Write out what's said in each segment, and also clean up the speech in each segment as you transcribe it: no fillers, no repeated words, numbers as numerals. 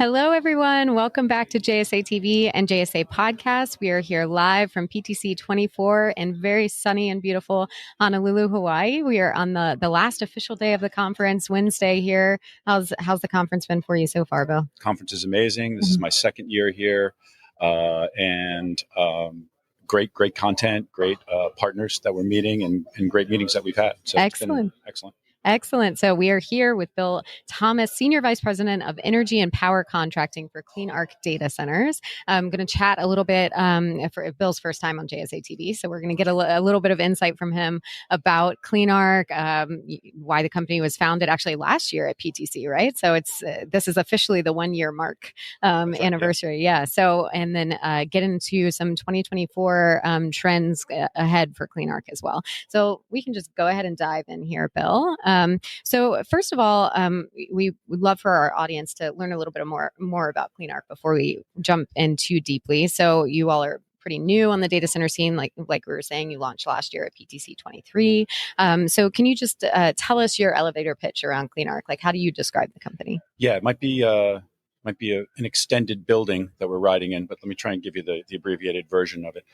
Hello, everyone. Welcome back to JSA TV and JSA Podcast. We are here live from PTC’24 in very sunny and beautiful Honolulu, Hawaii. We are on the last official day of the conference, Wednesday here. How's the conference been for you so far, Bill? Conference is amazing. This is my second year here, and great content, great partners that we're meeting, and great meetings that we've had. So Excellent. It's been excellent. Excellent. So we are here with Bill Thomas, Senior Vice President of Energy and Power Contracting for CleanArc Data Centers. I'm going to chat a little bit for Bill's first time on JSA TV. So we're going to get a little bit of insight from him about CleanArc, why the company was founded actually last year at PTC, right? So this is officially the 1 year mark anniversary. Yeah. So, and then get into some 2024 trends ahead for CleanArc as well. So we can just go ahead and dive in here, Bill. So first of all, we would love for our audience to learn a little bit more about CleanArc before we jump in too deeply. So you all are pretty new on the data center scene, like we were saying, you launched last year at PTC’23. So can you just tell us your elevator pitch around CleanArc? Like, how do you describe the company? Yeah, it might be an extended building that we're riding in, but let me try and give you the abbreviated version of it.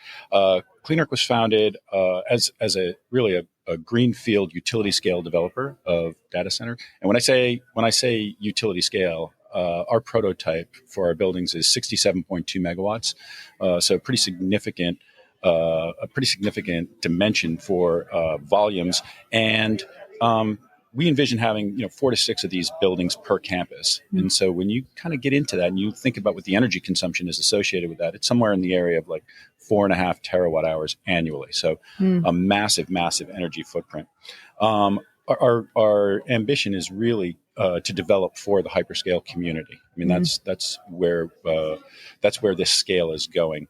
CleanArc was founded as a greenfield utility scale developer of data center. And when I say utility scale, our prototype for our buildings is 67.2 megawatts. So a pretty significant dimension for volumes. And we envision having 4 to 6 of these buildings per campus. And so when you kind of get into that and you think about what the energy consumption is associated with that, it's somewhere in the area of like 4.5 terawatt hours annually. So a massive energy footprint. Our ambition is really to develop for the hyperscale community. I mean, that's where this scale is going.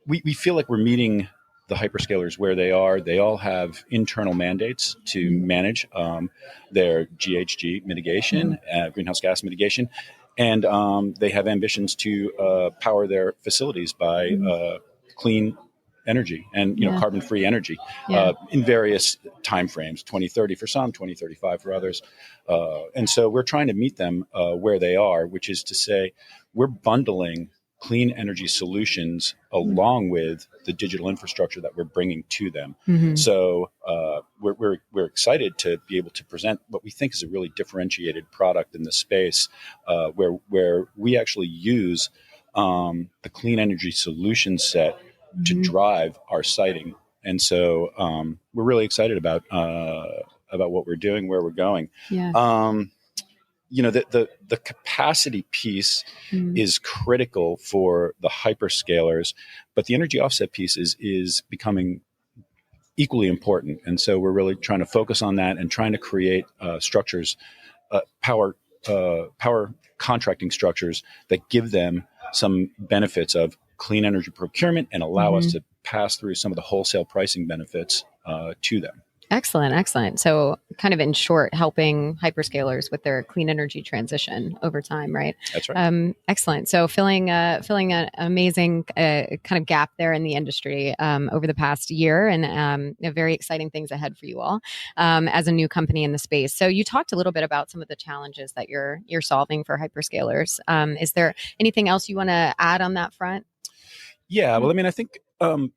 We feel like we're meeting the hyperscalers where they are. They all have internal mandates to manage their GHG mitigation, greenhouse gas mitigation, and they have ambitions to power their facilities by clean energy and carbon-free energy in various timeframes, 2030 for some, 2035 for others. And so we're trying to meet them where they are, which is to say we're bundling clean energy solutions along with the digital infrastructure that we're bringing to them. So we're excited to be able to present what we think is a really differentiated product in the space, where we actually use the clean energy solution set to drive our siting. And so we're really excited about what we're doing, where we're going. The capacity piece is critical for the hyperscalers, but the energy offset piece is becoming equally important. And so we're really trying to focus on that and trying to create structures, power contracting structures that give them some benefits of clean energy procurement and allow us to pass through some of the wholesale pricing benefits to them. Excellent. So kind of in short, helping hyperscalers with their clean energy transition over time, right? That's right. Excellent. So filling an amazing kind of gap there in the industry over the past year, and very exciting things ahead for you all as a new company in the space. So you talked a little bit about some of the challenges that you're solving for hyperscalers. Is there anything else you want to add on that front? Yeah. Well, I mean, I think our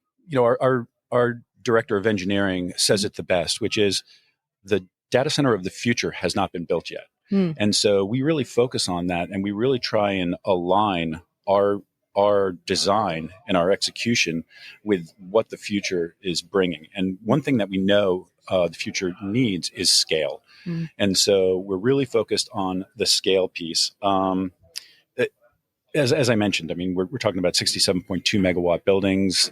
director of engineering says it the best, which is the data center of the future has not been built yet. And so we really focus on that, and we really try and align our design and our execution with what the future is bringing. And one thing that we know the future needs is scale. And so we're really focused on the scale piece. As I mentioned, I mean, we're talking about 67.2 megawatt buildings,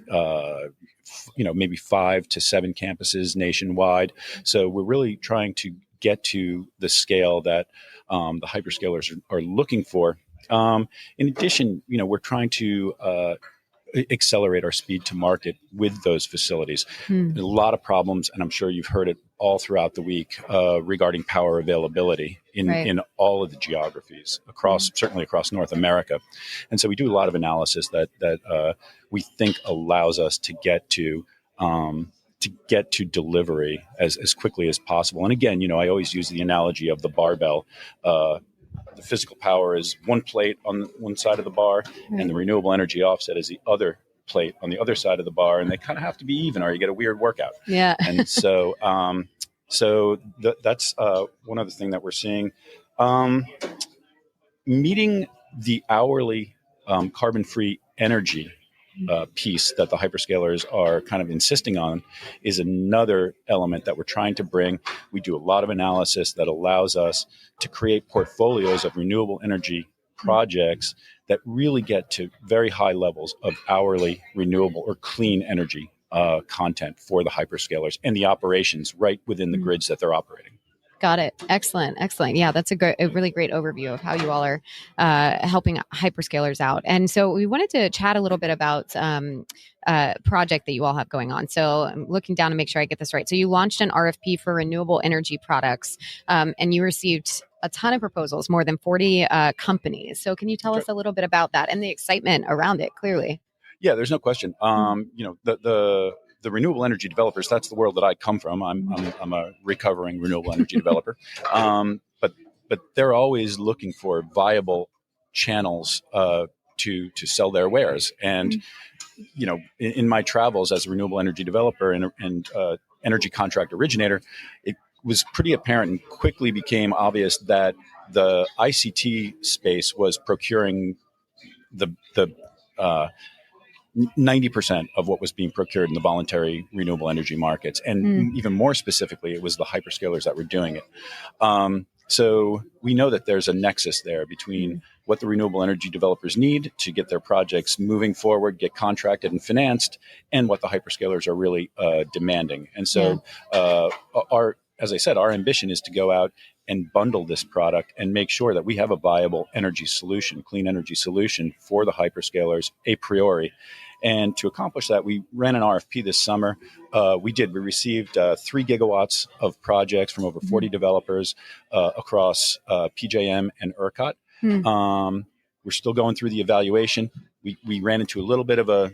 maybe 5 to 7 campuses nationwide. So we're really trying to get to the scale that the hyperscalers are looking for. In addition, we're trying to accelerate our speed to market with those facilities. There's a lot of problems, and I'm sure you've heard it all throughout the week regarding power availability in all of the geographies certainly across North America. And so we do a lot of analysis that we think allows us to get to delivery as quickly as possible. And again, I always use the analogy of the barbell. the physical power is one plate on one side of the bar, and the renewable energy offset is the other plate on the other side of the bar, and they kind of have to be even, or you get a weird workout. Yeah. And so, that's one other thing that we're seeing. Meeting the hourly carbon-free energy piece that the hyperscalers are kind of insisting on is another element that we're trying to bring. We do a lot of analysis that allows us to create portfolios of renewable energy projects that really get to very high levels of hourly renewable or clean energy content for the hyperscalers and the operations right within the grids that they're operating. Got it. Excellent. Excellent. Yeah, that's a really great overview of how you all are helping hyperscalers out. And so we wanted to chat a little bit about project that you all have going on. So I'm looking down to make sure I get this right. So you launched an RFP for renewable energy products, and you received a ton of proposals, more than 40 companies. So can you tell us a little bit about that and the excitement around it? Clearly. Yeah, there's no question. The renewable energy developers, that's the world that I come from. I'm a recovering renewable energy developer. But they're always looking for viable channels to sell their wares. And, in my travels as a renewable energy developer and energy contract originator, it was pretty apparent and quickly became obvious that the ICT space was procuring the 90% of what was being procured in the voluntary renewable energy markets. And even more specifically, it was the hyperscalers that were doing it. So we know that there's a nexus there between what the renewable energy developers need to get their projects moving forward, get contracted and financed, and what the hyperscalers are really demanding. And so as I said, our ambition is to go out and bundle this product and make sure that we have a viable energy solution, clean energy solution for the hyperscalers a priori. And to accomplish that, we ran an RFP this summer. We received 3 gigawatts of projects from over 40 developers across PJM and ERCOT. We're still going through the evaluation. We ran into a little bit of a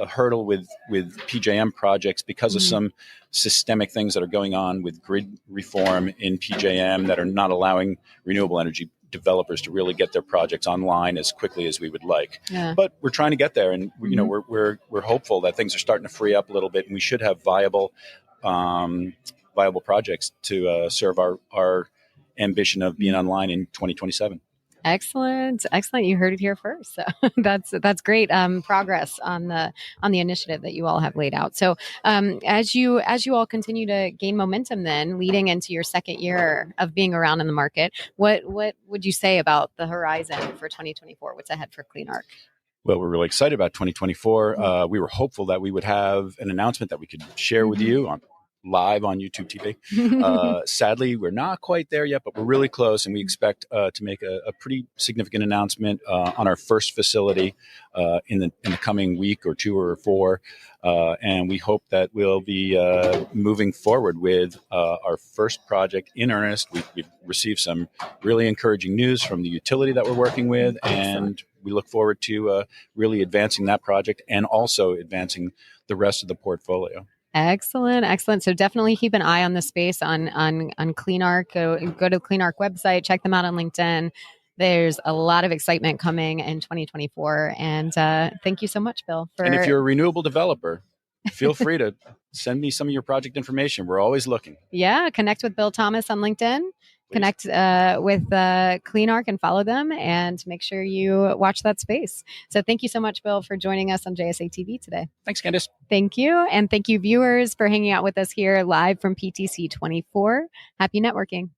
hurdle with PJM projects because of some systemic things that are going on with grid reform in PJM that are not allowing renewable energy developers to really get their projects online as quickly as we would like. Yeah. But we're trying to get there, and we're hopeful that things are starting to free up a little bit, and we should have viable projects to serve our ambition of being online in 2027. Excellent. You heard it here first. So that's great progress on the initiative that you all have laid out. So as you all continue to gain momentum, then leading into your second year of being around in the market, what would you say about the horizon for 2024? What's ahead for CleanArc? Well, we're really excited about 2024. We were hopeful that we would have an announcement that we could share with you live on YouTube TV. Sadly, we're not quite there yet, but we're really close, and we expect to make a pretty significant announcement on our first facility in the coming week or 2 or 4. And we hope that we'll be moving forward with our first project in earnest. We've received some really encouraging news from the utility that we're working with, and we look forward to really advancing that project and also advancing the rest of the portfolio. Excellent. So definitely keep an eye on the space on CleanArc. Go to the CleanArc website, check them out on LinkedIn. There's a lot of excitement coming in 2024. And thank you so much, Bill. And if you're a renewable developer, feel free to send me some of your project information. We're always looking. Yeah, connect with Bill Thomas on LinkedIn. Please. Connect with CleanArc and follow them, and make sure you watch that space. So thank you so much, Bill, for joining us on JSA TV today. Thanks, Candice. Thank you. And thank you, viewers, for hanging out with us here live from PTC 24. Happy networking.